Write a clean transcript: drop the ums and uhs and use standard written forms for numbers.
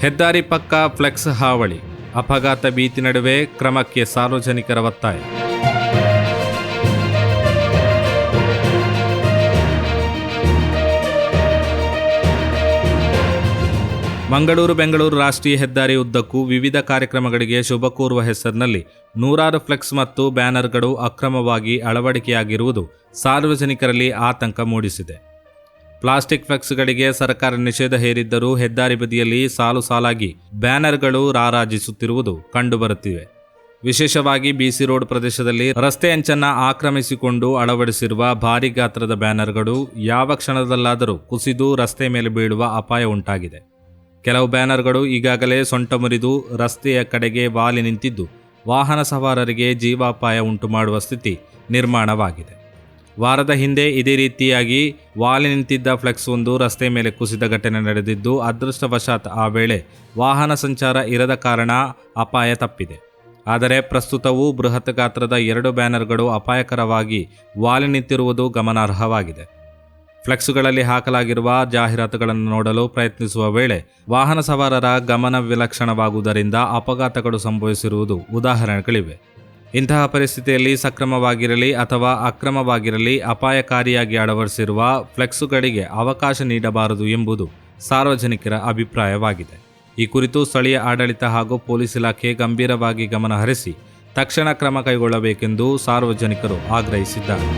ಹೆದ್ದಾರಿ ಪಕ್ಕ ಫ್ಲೆಕ್ಸ್ ಹಾವಳಿ, ಅಪಘಾತ ಭೀತಿ ನಡುವೆ ಕ್ರಮಕ್ಕೆ ಸಾರ್ವಜನಿಕರ ಒತ್ತಾಯ. ಮಂಗಳೂರು ಬೆಂಗಳೂರು ರಾಷ್ಟ್ರೀಯ ಹೆದ್ದಾರಿ ಉದ್ದಕ್ಕೂ ವಿವಿಧ ಕಾರ್ಯಕ್ರಮಗಳಿಗೆ ಶುಭ ಕೋರುವ ಹೆಸರಿನಲ್ಲಿ ನೂರಾರು ಫ್ಲೆಕ್ಸ್ ಮತ್ತು ಬ್ಯಾನರ್ಗಳು ಅಕ್ರಮವಾಗಿ ಅಳವಡಿಕೆಯಾಗಿರುವುದು ಸಾರ್ವಜನಿಕರಲ್ಲಿ ಆತಂಕ ಮೂಡಿಸಿದೆ. ಪ್ಲಾಸ್ಟಿಕ್ ಫ್ಲೆಕ್ಸ್ಗಳಿಗೆ ಸರ್ಕಾರ ನಿಷೇಧ ಹೇರಿದ್ದರೂ ಹೆದ್ದಾರಿ ಬದಿಯಲ್ಲಿ ಸಾಲು ಸಾಲಾಗಿ ಬ್ಯಾನರ್ಗಳು ರಾರಾಜಿಸುತ್ತಿರುವುದು ಕಂಡುಬರುತ್ತಿವೆ. ವಿಶೇಷವಾಗಿ ಬಿಸಿ ರೋಡ್ ಪ್ರದೇಶದಲ್ಲಿ ರಸ್ತೆ ಅಂಚನ್ನು ಆಕ್ರಮಿಸಿಕೊಂಡು ಅಳವಡಿಸಿರುವ ಭಾರೀ ಗಾತ್ರದ ಬ್ಯಾನರ್ಗಳು ಯಾವ ಕ್ಷಣದಲ್ಲಾದರೂ ಕುಸಿದು ರಸ್ತೆ ಮೇಲೆ ಬೀಳುವ ಅಪಾಯ ಉಂಟಾಗಿದೆ. ಕೆಲವು ಬ್ಯಾನರ್ಗಳು ಈಗಾಗಲೇ ಸೊಂಟ ಮುರಿದು ರಸ್ತೆಯ ಕಡೆಗೆ ವಾಲಿ ನಿಂತಿದ್ದು ವಾಹನ ಸವಾರರಿಗೆ ಜೀವಾಪಾಯ ಉಂಟು ಮಾಡುವ ಸ್ಥಿತಿ ನಿರ್ಮಾಣವಾಗಿದೆ. ವಾರದ ಹಿಂದೆ ಇದೇ ರೀತಿಯಾಗಿ ವಾಲಿ ನಿಂತಿದ್ದ ಫ್ಲೆಕ್ಸ್ ಒಂದು ರಸ್ತೆ ಮೇಲೆ ಕುಸಿದ ಘಟನೆ ನಡೆದಿದ್ದು, ಅದೃಷ್ಟವಶಾತ್ ಆ ವೇಳೆ ವಾಹನ ಸಂಚಾರ ಇರದ ಕಾರಣ ಅಪಾಯ ತಪ್ಪಿದೆ. ಆದರೆ ಪ್ರಸ್ತುತವೂ ಬೃಹತ್ ಗಾತ್ರದ 2 ಬ್ಯಾನರ್ಗಳು ಅಪಾಯಕರವಾಗಿ ವಾಲಿ ನಿಂತಿರುವುದು ಗಮನಾರ್ಹವಾಗಿದೆ. ಫ್ಲೆಕ್ಸುಗಳಲ್ಲಿ ಹಾಕಲಾಗಿರುವ ಜಾಹೀರಾತುಗಳನ್ನು ನೋಡಲು ಪ್ರಯತ್ನಿಸುವ ವೇಳೆ ವಾಹನ ಸವಾರರ ಗಮನ ವಿಲಕ್ಷಣವಾಗುವುದರಿಂದ ಅಪಘಾತಗಳು ಸಂಭವಿಸಿರುವುದು ಉದಾಹರಣೆಗಳಿವೆ. ಇಂತಹ ಪರಿಸ್ಥಿತಿಯಲ್ಲಿ ಸಕ್ರಮವಾಗಿರಲಿ ಅಥವಾ ಅಕ್ರಮವಾಗಿರಲಿ ಅಪಾಯಕಾರಿಯಾಗಿ ಅಳವಡಿಸಿರುವ ಫ್ಲೆಕ್ಸುಗಳಿಗೆ ಅವಕಾಶ ನೀಡಬಾರದು ಎಂಬುದು ಸಾರ್ವಜನಿಕರ ಅಭಿಪ್ರಾಯವಾಗಿದೆ. ಈ ಕುರಿತು ಸ್ಥಳೀಯ ಆಡಳಿತ ಹಾಗೂ ಪೊಲೀಸ್ ಇಲಾಖೆ ಗಂಭೀರವಾಗಿ ಗಮನ ಹರಿಸಿ ತಕ್ಷಣ ಕ್ರಮ ಕೈಗೊಳ್ಳಬೇಕೆಂದು ಸಾರ್ವಜನಿಕರು ಆಗ್ರಹಿಸಿದ್ದಾರೆ.